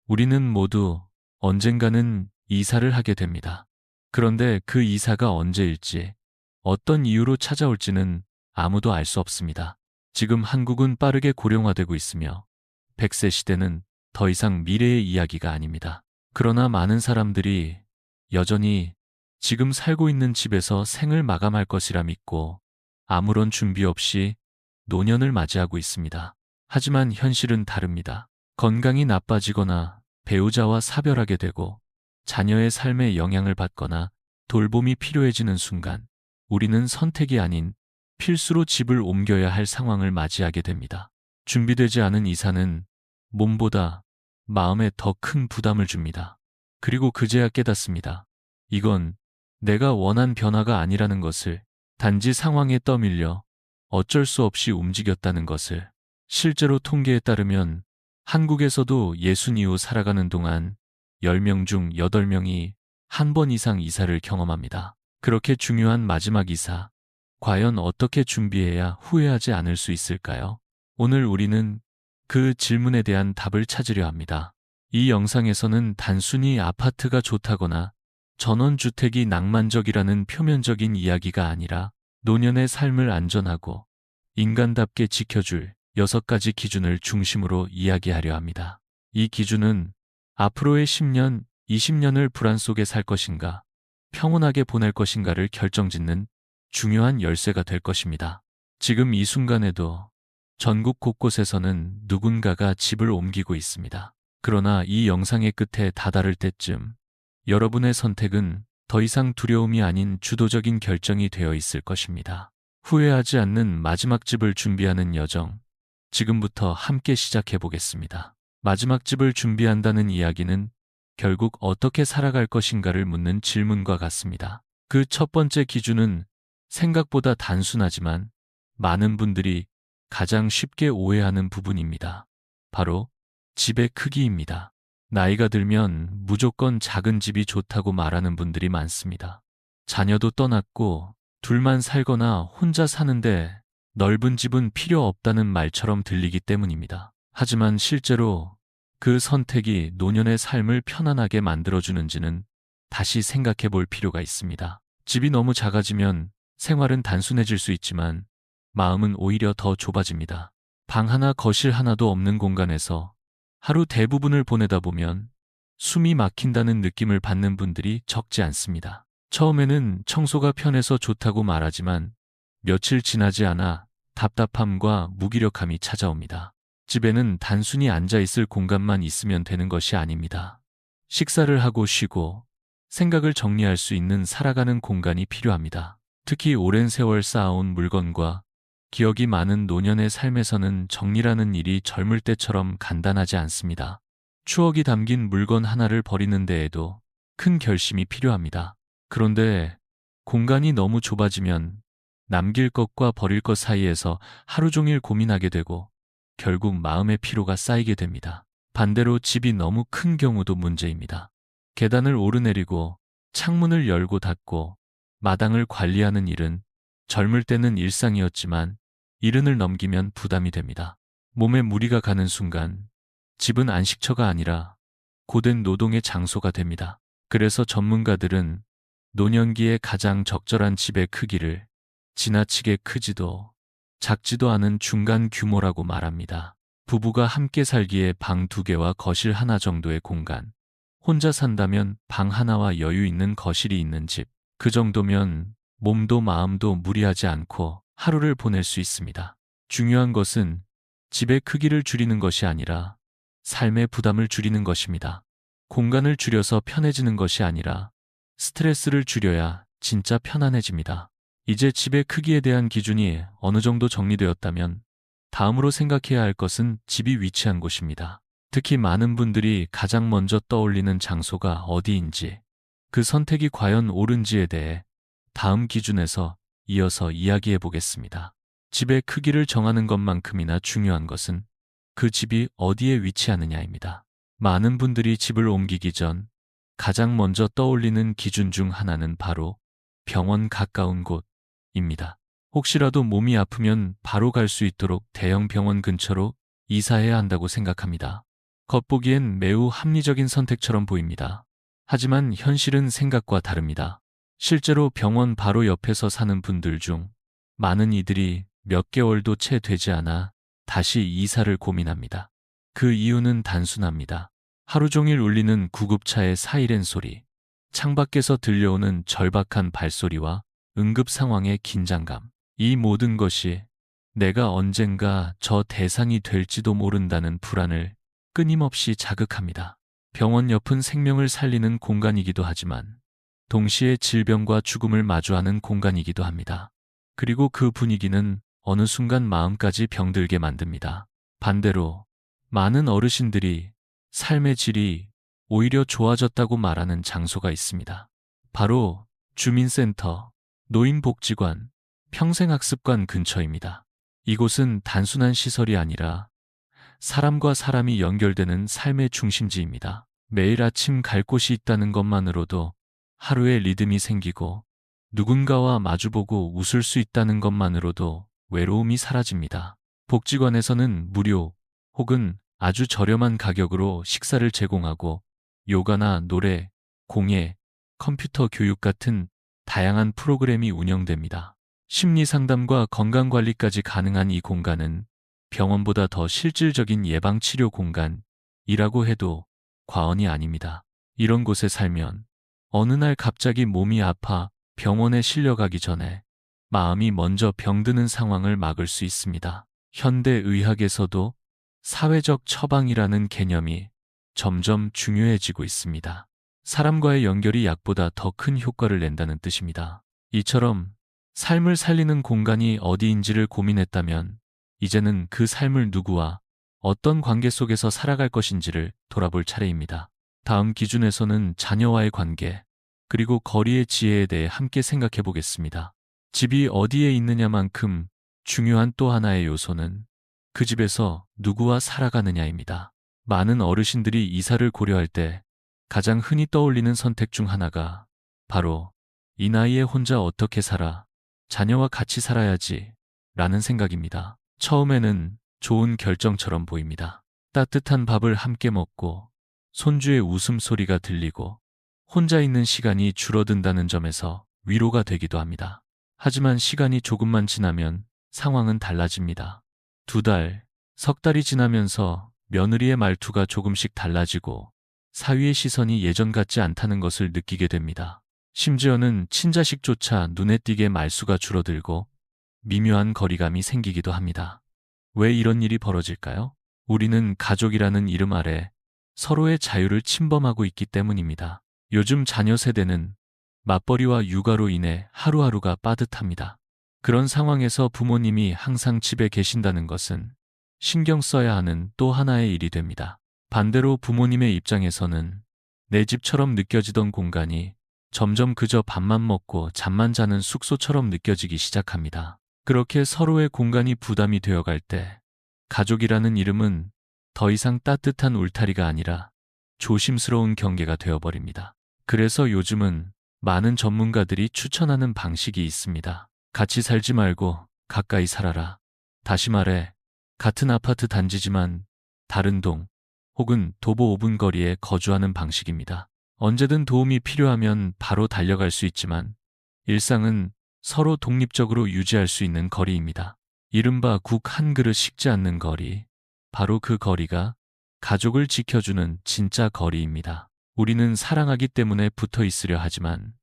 우리는 모두 언젠가는 이사를 하게 됩니다. 그런데 그 이사가 언제일지, 어떤 이유로 찾아올지는 아무도 알 수 없습니다. 지금 한국은 빠르게 고령화되고 있으며 100세 시대는 더 이상 미래의 이야기가 아닙니다. 그러나 많은 사람들이 여전히 지금 살고 있는 집에서 생을 마감할 것이라 믿고 아무런 준비 없이 노년을 맞이하고 있습니다. 하지만 현실은 다릅니다. 건강이 나빠지거나 배우자와 사별하게 되고 자녀의 삶에 영향을 받거나 돌봄이 필요해지는 순간 우리는 선택이 아닌 필수로 집을 옮겨야 할 상황을 맞이하게 됩니다. 준비되지 않은 이사는 몸보다 마음에 더 큰 부담을 줍니다. 그리고 그제야 깨닫습니다. 이건 내가 원한 변화가 아니라는 것을, 단지 상황에 떠밀려 어쩔 수 없이 움직였다는 것을. 실제로 통계에 따르면 한국에서도 60 이후 살아가는 동안 10명 중 8명이 한 번 이상 이사를 경험합니다. 그렇게 중요한 마지막 이사, 과연 어떻게 준비해야 후회하지 않을 수 있을까요? 오늘 우리는 그 질문에 대한 답을 찾으려 합니다. 이 영상에서는 단순히 아파트가 좋다거나 전원주택이 낭만적이라는 표면적인 이야기가 아니라 노년의 삶을 안전하고 인간답게 지켜줄 6가지 기준을 중심으로 이야기하려 합니다. 이 기준은 앞으로의 10년, 20년을 불안 속에 살 것인가, 평온하게 보낼 것인가를 결정짓는 중요한 열쇠가 될 것입니다. 지금 이 순간에도 전국 곳곳에서는 누군가가 집을 옮기고 있습니다. 그러나 이 영상의 끝에 다다를 때쯤 여러분의 선택은 더 이상 두려움이 아닌 주도적인 결정이 되어 있을 것입니다. 후회하지 않는 마지막 집을 준비하는 여정, 지금부터 함께 시작해 보겠습니다. 마지막 집을 준비한다는 이야기는 결국 어떻게 살아갈 것인가를 묻는 질문과 같습니다. 그 첫 번째 기준은 생각보다 단순하지만 많은 분들이 가장 쉽게 오해하는 부분입니다. 바로 집의 크기입니다. 나이가 들면 무조건 작은 집이 좋다고 말하는 분들이 많습니다. 자녀도 떠났고 둘만 살거나 혼자 사는데 넓은 집은 필요 없다는 말처럼 들리기 때문입니다. 하지만 실제로 그 선택이 노년의 삶을 편안하게 만들어주는지는 다시 생각해 볼 필요가 있습니다. 집이 너무 작아지면 생활은 단순해질 수 있지만 마음은 오히려 더 좁아집니다. 방 하나, 거실 하나도 없는 공간에서 하루 대부분을 보내다 보면 숨이 막힌다는 느낌을 받는 분들이 적지 않습니다. 처음에는 청소가 편해서 좋다고 말하지만 며칠 지나지 않아 답답함과 무기력함이 찾아옵니다. 집에는 단순히 앉아있을 공간만 있으면 되는 것이 아닙니다. 식사를 하고 쉬고 생각을 정리할 수 있는 살아가는 공간이 필요합니다. 특히 오랜 세월 쌓아온 물건과 기억이 많은 노년의 삶에서는 정리라는 일이 젊을 때처럼 간단하지 않습니다. 추억이 담긴 물건 하나를 버리는 데에도 큰 결심이 필요합니다. 그런데 공간이 너무 좁아지면 남길 것과 버릴 것 사이에서 하루 종일 고민하게 되고 결국 마음의 피로가 쌓이게 됩니다. 반대로 집이 너무 큰 경우도 문제입니다. 계단을 오르내리고 창문을 열고 닫고 마당을 관리하는 일은 젊을 때는 일상이었지만 70을 넘기면 부담이 됩니다. 몸에 무리가 가는 순간 집은 안식처가 아니라 고된 노동의 장소가 됩니다. 그래서 전문가들은 노년기에 가장 적절한 집의 크기를 지나치게 크지도 작지도 않은 중간 규모라고 말합니다. 부부가 함께 살기에 방 2개와 거실 하나 정도의 공간, 혼자 산다면 방 하나와 여유 있는 거실이 있는 집, 그 정도면 몸도 마음도 무리하지 않고 하루를 보낼 수 있습니다. 중요한 것은 집의 크기를 줄이는 것이 아니라 삶의 부담을 줄이는 것입니다. 공간을 줄여서 편해지는 것이 아니라 스트레스를 줄여야 진짜 편안해집니다. 이제 집의 크기에 대한 기준이 어느 정도 정리되었다면 다음으로 생각해야 할 것은 집이 위치한 곳입니다. 특히 많은 분들이 가장 먼저 떠올리는 장소가 어디인지, 그 선택이 과연 옳은지에 대해 다음 기준에서 이어서 이야기해 보겠습니다. 집의 크기를 정하는 것만큼이나 중요한 것은 그 집이 어디에 위치하느냐입니다. 많은 분들이 집을 옮기기 전 가장 먼저 떠올리는 기준 중 하나는 바로 병원 가까운 곳입니다. 혹시라도 몸이 아프면 바로 갈 수 있도록 대형 병원 근처로 이사해야 한다고 생각합니다. 겉보기엔 매우 합리적인 선택처럼 보입니다. 하지만 현실은 생각과 다릅니다. 실제로 병원 바로 옆에서 사는 분들 중 많은 이들이 몇 개월도 채 되지 않아 다시 이사를 고민합니다. 그 이유는 단순합니다. 하루 종일 울리는 구급차의 사이렌 소리, 창밖에서 들려오는 절박한 발소리와 응급 상황의 긴장감. 이 모든 것이 내가 언젠가 저 대상이 될지도 모른다는 불안을 끊임없이 자극합니다. 병원 옆은 생명을 살리는 공간이기도 하지만 동시에 질병과 죽음을 마주하는 공간이기도 합니다. 그리고 그 분위기는 어느 순간 마음까지 병들게 만듭니다. 반대로 많은 어르신들이 삶의 질이 오히려 좋아졌다고 말하는 장소가 있습니다. 바로 주민센터, 노인복지관, 평생학습관 근처입니다. 이곳은 단순한 시설이 아니라 사람과 사람이 연결되는 삶의 중심지입니다. 매일 아침 갈 곳이 있다는 것만으로도 하루의 리듬이 생기고 누군가와 마주보고 웃을 수 있다는 것만으로도 외로움이 사라집니다. 복지관에서는 무료 혹은 아주 저렴한 가격으로 식사를 제공하고 요가나 노래, 공예, 컴퓨터 교육 같은 다양한 프로그램이 운영됩니다. 심리 상담과 건강관리까지 가능한 이 공간은 병원보다 더 실질적인 예방치료 공간이라고 해도 과언이 아닙니다. 이런 곳에 살면 어느 날 갑자기 몸이 아파 병원에 실려가기 전에 마음이 먼저 병드는 상황을 막을 수 있습니다. 현대의학에서도 사회적 처방이라는 개념이 점점 중요해지고 있습니다. 사람과의 연결이 약보다 더 큰 효과를 낸다는 뜻입니다. 이처럼 삶을 살리는 공간이 어디인지를 고민했다면 이제는 그 삶을 누구와 어떤 관계 속에서 살아갈 것인지를 돌아볼 차례입니다. 다음 기준에서는 자녀와의 관계, 그리고 거리의 지혜에 대해 함께 생각해 보겠습니다. 집이 어디에 있느냐만큼 중요한 또 하나의 요소는 그 집에서 누구와 살아가느냐입니다. 많은 어르신들이 이사를 고려할 때 가장 흔히 떠올리는 선택 중 하나가 바로 이 나이에 혼자 어떻게 살아? 자녀와 같이 살아야지 라는 생각입니다. 처음에는 좋은 결정처럼 보입니다. 따뜻한 밥을 함께 먹고 손주의 웃음소리가 들리고 혼자 있는 시간이 줄어든다는 점에서 위로가 되기도 합니다. 하지만 시간이 조금만 지나면 상황은 달라집니다. 2달, 석 달이 지나면서 며느리의 말투가 조금씩 달라지고 사위의 시선이 예전 같지 않다는 것을 느끼게 됩니다. 심지어는 친자식조차 눈에 띄게 말수가 줄어들고 미묘한 거리감이 생기기도 합니다. 왜 이런 일이 벌어질까요? 우리는 가족이라는 이름 아래 서로의 자유를 침범하고 있기 때문입니다. 요즘 자녀 세대는 맞벌이와 육아로 인해 하루하루가 빠듯합니다. 그런 상황에서 부모님이 항상 집에 계신다는 것은 신경 써야 하는 또 하나의 일이 됩니다. 반대로 부모님의 입장에서는 내 집처럼 느껴지던 공간이 점점 그저 밥만 먹고 잠만 자는 숙소처럼 느껴지기 시작합니다. 그렇게 서로의 공간이 부담이 되어갈 때 가족이라는 이름은 더 이상 따뜻한 울타리가 아니라 조심스러운 경계가 되어버립니다. 그래서 요즘은 많은 전문가들이 추천하는 방식이 있습니다. 같이 살지 말고 가까이 살아라. 다시 말해, 같은 아파트 단지지만 다른 동 혹은 도보 5분 거리에 거주하는 방식입니다. 언제든 도움이 필요하면 바로 달려갈 수 있지만 일상은 서로 독립적으로 유지할 수 있는 거리입니다. 이른바 국 한 그릇 식지 않는 거리, 바로 그 거리가 가족을 지켜주는 진짜 거리입니다. 우리는 사랑하기 때문에 붙어 있으려 하지만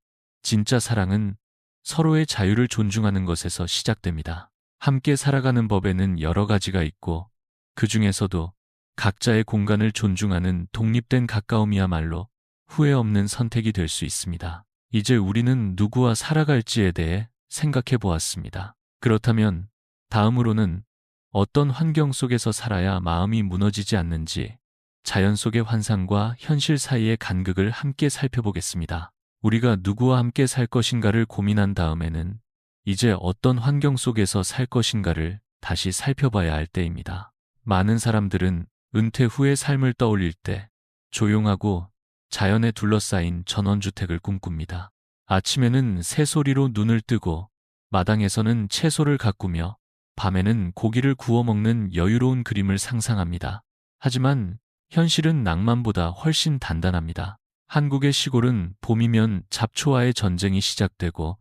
진짜 사랑은 서로의 자유를 존중하는 것에서 시작됩니다. 함께 살아가는 법에는 여러 가지가 있고 그 중에서도 각자의 공간을 존중하는 독립된 가까움이야말로 후회 없는 선택이 될 수 있습니다. 이제 우리는 누구와 살아갈지에 대해 생각해 보았습니다. 그렇다면 다음으로는 어떤 환경 속에서 살아야 마음이 무너지지 않는지 자연 속의 환상과 현실 사이의 간극을 함께 살펴보겠습니다. 우리가 누구와 함께 살 것인가를 고민한 다음에는 이제 어떤 환경 속에서 살 것인가를 다시 살펴봐야 할 때입니다. 많은 사람들은 은퇴 후의 삶을 떠올릴 때 조용하고 자연에 둘러싸인 전원주택을 꿈꿉니다. 아침에는 새소리로 눈을 뜨고 마당에서는 채소를 가꾸며 밤에는 고기를 구워 먹는 여유로운 그림을 상상합니다. 하지만 현실은 낭만보다 훨씬 단단합니다. 한국의 시골은 봄이면 잡초와의 전쟁이 시작되고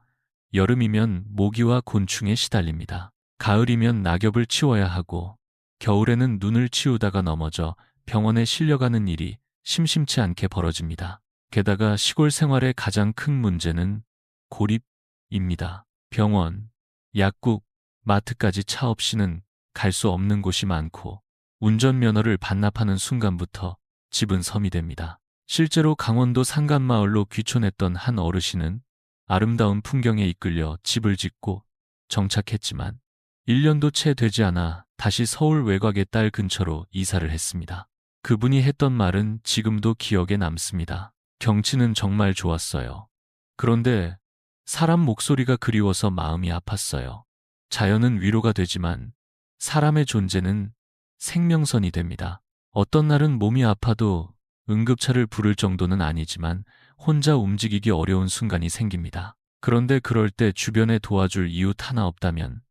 여름이면 모기와 곤충에 시달립니다. 가을이면 낙엽을 치워야 하고 겨울에는 눈을 치우다가 넘어져 병원에 실려가는 일이 심심치 않게 벌어집니다. 게다가 시골 생활의 가장 큰 문제는 고립입니다. 병원, 약국, 마트까지 차 없이는 갈 수 없는 곳이 많고 운전면허를 반납하는 순간부터 집은 섬이 됩니다. 실제로 강원도 산간마을로 귀촌했던 한 어르신은 아름다운 풍경에 이끌려 집을 짓고 정착했지만 1년도 채 되지 않아 다시 서울 외곽의 딸 근처로 이사를 했습니다. 그분이 했던 말은 지금도 기억에 남습니다. 경치는 정말 좋았어요. 그런데 사람 목소리가 그리워서 마음이 아팠어요. 자연은 위로가 되지만 사람의 존재는 생명선이 됩니다. 어떤 날은 몸이 아파도 응급차를 부를 정도는 아니지만 혼자 움직이기 어려운 순간이 생깁니다. 그런데 그럴 때 주변에 도와줄 이웃 하나 없다면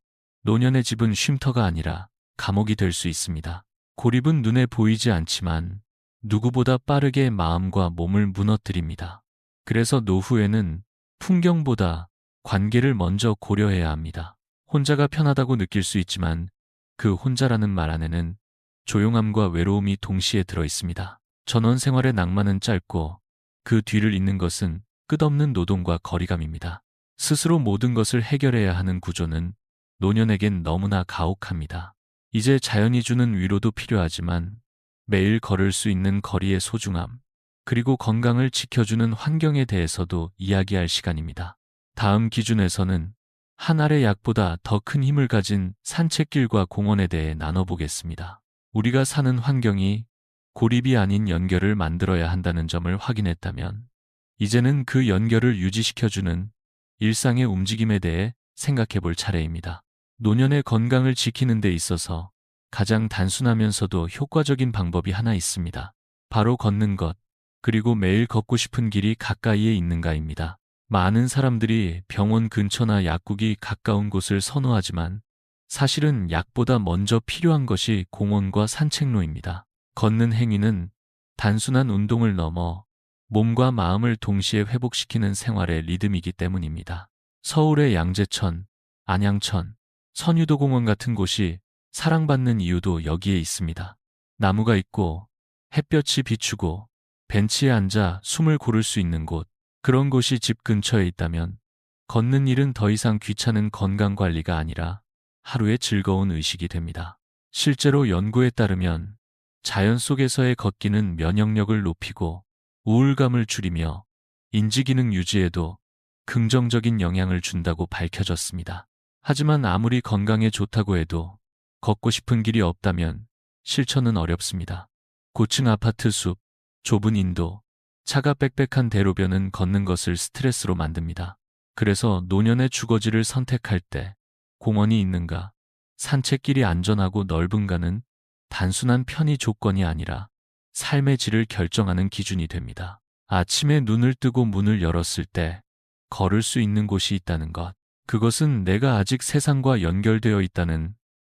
노년의 집은 쉼터가 아니라 감옥이 될 수 있습니다. 고립은 눈에 보이지 않지만 누구보다 빠르게 마음과 몸을 무너뜨립니다. 그래서 노후에는 풍경보다 관계를 먼저 고려해야 합니다. 혼자가 편하다고 느낄 수 있지만 그 혼자라는 말 안에는 조용함과 외로움이 동시에 들어 있습니다. 전원 생활의 낭만은 짧고 그 뒤를 잇는 것은 끝없는 노동과 거리감입니다. 스스로 모든 것을 해결해야 하는 구조는 노년에겐 너무나 가혹합니다. 이제 자연이 주는 위로도 필요하지만 매일 걸을 수 있는 거리의 소중함, 그리고 건강을 지켜주는 환경에 대해서도 이야기할 시간입니다. 다음 기준에서는 한 알의 약보다 더 큰 힘을 가진 산책길과 공원에 대해 나눠보겠습니다. 우리가 사는 환경이 고립이 아닌 연결을 만들어야 한다는 점을 확인했다면 이제는 그 연결을 유지시켜주는 일상의 움직임에 대해 생각해 볼 차례입니다. 노년의 건강을 지키는 데 있어서 가장 단순하면서도 효과적인 방법이 하나 있습니다. 바로 걷는 것, 그리고 매일 걷고 싶은 길이 가까이에 있는가입니다. 많은 사람들이 병원 근처나 약국이 가까운 곳을 선호하지만 사실은 약보다 먼저 필요한 것이 공원과 산책로입니다. 걷는 행위는 단순한 운동을 넘어 몸과 마음을 동시에 회복시키는 생활의 리듬이기 때문입니다. 서울의 양재천, 안양천, 선유도공원 같은 곳이 사랑받는 이유도 여기에 있습니다. 나무가 있고 햇볕이 비추고 벤치에 앉아 숨을 고를 수 있는 곳, 그런 곳이 집 근처에 있다면 걷는 일은 더 이상 귀찮은 건강관리가 아니라 하루의 즐거운 의식이 됩니다. 실제로 연구에 따르면 자연 속에서의 걷기는 면역력을 높이고 우울감을 줄이며 인지기능 유지에도 긍정적인 영향을 준다고 밝혀졌습니다. 하지만 아무리 건강에 좋다고 해도 걷고 싶은 길이 없다면 실천은 어렵습니다. 고층 아파트 숲, 좁은 인도, 차가 빽빽한 대로변은 걷는 것을 스트레스로 만듭니다. 그래서 노년의 주거지를 선택할 때 공원이 있는가, 산책길이 안전하고 넓은가는 단순한 편의 조건이 아니라 삶의 질을 결정하는 기준이 됩니다. 아침에 눈을 뜨고 문을 열었을 때 걸을 수 있는 곳이 있다는 것, 그것은 내가 아직 세상과 연결되어 있다는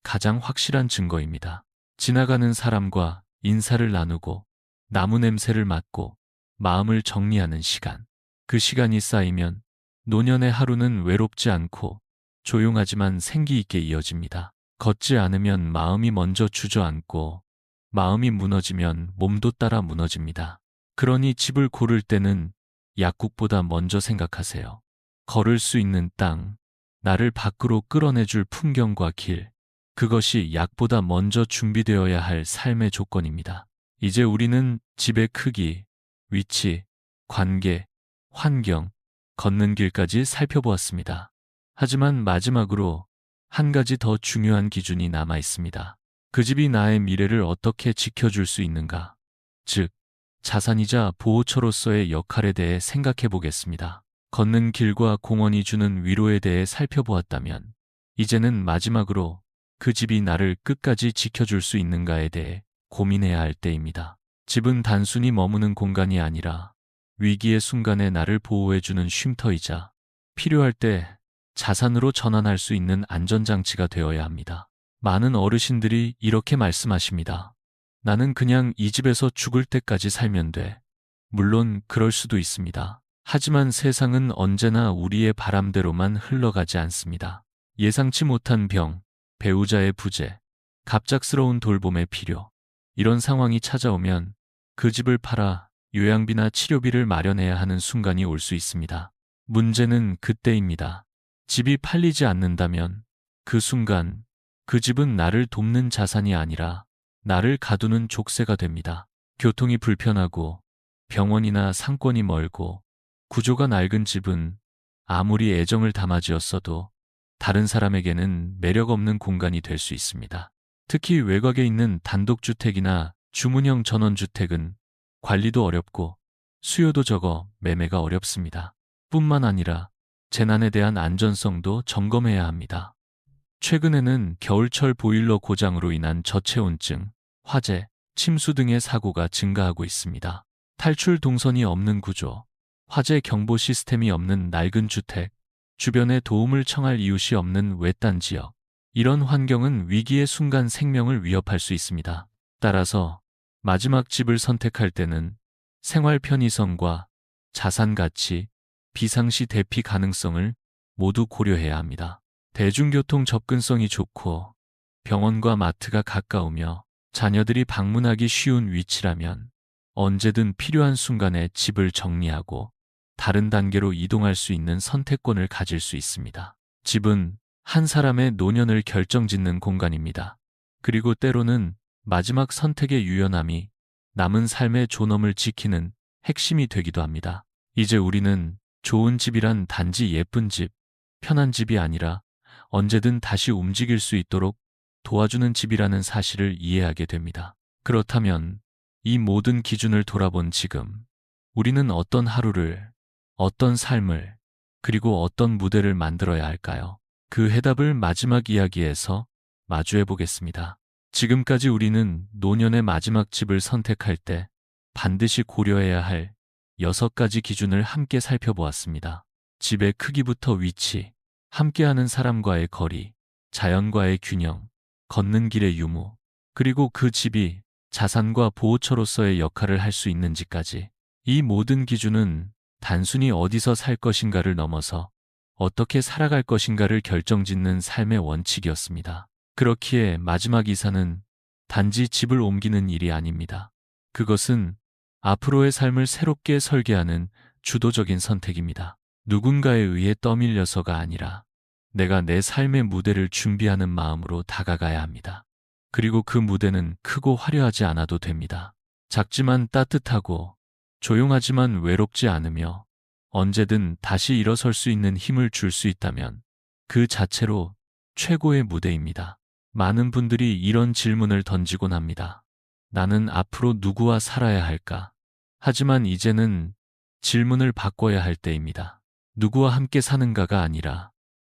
가장 확실한 증거입니다. 지나가는 사람과 인사를 나누고 나무 냄새를 맡고 마음을 정리하는 시간, 그 시간이 쌓이면 노년의 하루는 외롭지 않고 조용하지만 생기 있게 이어집니다. 걷지 않으면 마음이 먼저 주저앉고 마음이 무너지면 몸도 따라 무너집니다. 그러니 집을 고를 때는 약국보다 먼저 생각하세요. 걸을 수 있는 땅, 나를 밖으로 끌어내줄 풍경과 길, 그것이 약보다 먼저 준비되어야 할 삶의 조건입니다. 이제 우리는 집의 크기, 위치, 관계, 환경, 걷는 길까지 살펴보았습니다. 하지만 마지막으로 한 가지 더 중요한 기준이 남아 있습니다. 그 집이 나의 미래를 어떻게 지켜줄 수 있는가? 즉, 자산이자 보호처로서의 역할에 대해 생각해 보겠습니다. 걷는 길과 공원이 주는 위로에 대해 살펴보았다면, 이제는 마지막으로 그 집이 나를 끝까지 지켜줄 수 있는가에 대해 고민해야 할 때입니다. 집은 단순히 머무는 공간이 아니라 위기의 순간에 나를 보호해주는 쉼터이자 필요할 때 자산으로 전환할 수 있는 안전장치가 되어야 합니다. 많은 어르신들이 이렇게 말씀하십니다. 나는 그냥 이 집에서 죽을 때까지 살면 돼. 물론 그럴 수도 있습니다. 하지만 세상은 언제나 우리의 바람대로만 흘러가지 않습니다. 예상치 못한 병, 배우자의 부재, 갑작스러운 돌봄의 필요. 이런 상황이 찾아오면 그 집을 팔아 요양비나 치료비를 마련해야 하는 순간이 올 수 있습니다. 문제는 그때입니다. 집이 팔리지 않는다면 그 순간 그 집은 나를 돕는 자산이 아니라 나를 가두는 족쇄가 됩니다. 교통이 불편하고 병원이나 상권이 멀고 구조가 낡은 집은 아무리 애정을 담아 지었어도 다른 사람에게는 매력 없는 공간이 될 수 있습니다. 특히 외곽에 있는 단독주택이나 주문형 전원주택은 관리도 어렵고 수요도 적어 매매가 어렵습니다. 뿐만 아니라 재난에 대한 안전성도 점검해야 합니다. 최근에는 겨울철 보일러 고장으로 인한 저체온증, 화재, 침수 등의 사고가 증가하고 있습니다. 탈출 동선이 없는 구조, 화재 경보 시스템이 없는 낡은 주택, 주변에 도움을 청할 이웃이 없는 외딴 지역. 이런 환경은 위기의 순간 생명을 위협할 수 있습니다. 따라서 마지막 집을 선택할 때는 생활 편의성과 자산 가치, 비상시 대피 가능성을 모두 고려해야 합니다. 대중교통 접근성이 좋고 병원과 마트가 가까우며 자녀들이 방문하기 쉬운 위치라면 언제든 필요한 순간에 집을 정리하고 다른 단계로 이동할 수 있는 선택권을 가질 수 있습니다. 집은 한 사람의 노년을 결정짓는 공간입니다. 그리고 때로는 마지막 선택의 유연함이 남은 삶의 존엄을 지키는 핵심이 되기도 합니다. 이제 우리는 좋은 집이란 단지 예쁜 집, 편한 집이 아니라 언제든 다시 움직일 수 있도록 도와주는 집이라는 사실을 이해하게 됩니다. 그렇다면 이 모든 기준을 돌아본 지금 우리는 어떤 하루를, 어떤 삶을, 그리고 어떤 무대를 만들어야 할까요? 그 해답을 마지막 이야기에서 마주해 보겠습니다. 지금까지 우리는 노년의 마지막 집을 선택할 때 반드시 고려해야 할 6가지 기준을 함께 살펴보았습니다. 집의 크기부터 위치, 함께하는 사람과의 거리, 자연과의 균형, 걷는 길의 유무, 그리고 그 집이 자산과 보호처로서의 역할을 할 수 있는지까지. 이 모든 기준은 단순히 어디서 살 것인가를 넘어서 어떻게 살아갈 것인가를 결정짓는 삶의 원칙이었습니다. 그렇기에 마지막 이사는 단지 집을 옮기는 일이 아닙니다. 그것은 앞으로의 삶을 새롭게 설계하는 주도적인 선택입니다. 누군가에 의해 떠밀려서가 아니라 내가 내 삶의 무대를 준비하는 마음으로 다가가야 합니다. 그리고 그 무대는 크고 화려하지 않아도 됩니다. 작지만 따뜻하고 조용하지만 외롭지 않으며 언제든 다시 일어설 수 있는 힘을 줄 수 있다면 그 자체로 최고의 무대입니다. 많은 분들이 이런 질문을 던지곤 합니다. 나는 앞으로 누구와 살아야 할까? 하지만 이제는 질문을 바꿔야 할 때입니다. 누구와 함께 사는가가 아니라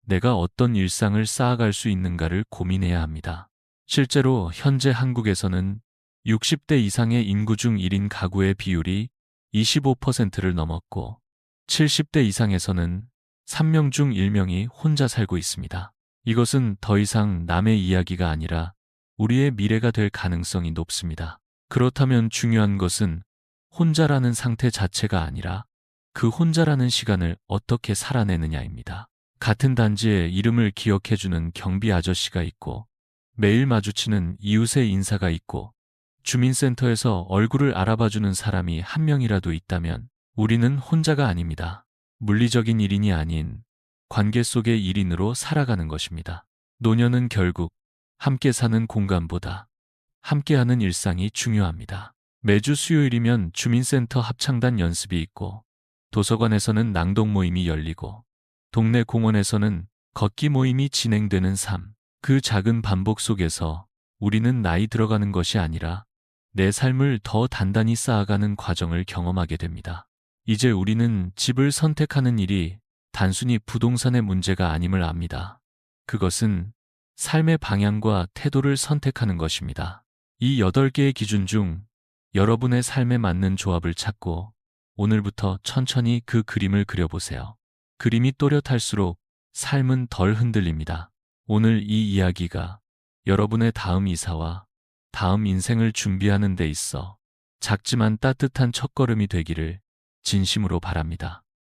내가 어떤 일상을 쌓아갈 수 있는가를 고민해야 합니다. 실제로 현재 한국에서는 60대 이상의 인구 중 1인 가구의 비율이 25%를 넘었고 70대 이상에서는 3명 중 1명이 혼자 살고 있습니다. 이것은 더 이상 남의 이야기가 아니라 우리의 미래가 될 가능성이 높습니다. 그렇다면 중요한 것은 혼자라는 상태 자체가 아니라 그 혼자라는 시간을 어떻게 살아내느냐입니다. 같은 단지에 이름을 기억해주는 경비 아저씨가 있고 매일 마주치는 이웃의 인사가 있고 주민센터에서 얼굴을 알아봐주는 사람이 한 명이라도 있다면 우리는 혼자가 아닙니다. 물리적인 1인이 아닌 관계 속의 1인으로 살아가는 것입니다. 노년은 결국 함께 사는 공간보다 함께하는 일상이 중요합니다. 매주 수요일이면 주민센터 합창단 연습이 있고 도서관에서는 낭독 모임이 열리고 동네 공원에서는 걷기 모임이 진행되는 삶. 그 작은 반복 속에서 우리는 나이 들어가는 것이 아니라 내 삶을 더 단단히 쌓아가는 과정을 경험하게 됩니다. 이제 우리는 집을 선택하는 일이 단순히 부동산의 문제가 아님을 압니다. 그것은 삶의 방향과 태도를 선택하는 것입니다. 이 8개의 기준 중 여러분의 삶에 맞는 조합을 찾고 오늘부터 천천히 그 그림을 그려보세요. 그림이 또렷할수록 삶은 덜 흔들립니다. 오늘 이 이야기가 여러분의 다음 이사와 다음 인생을 준비하는 데 있어 작지만 따뜻한 첫걸음이 되기를 진심으로 바랍니다.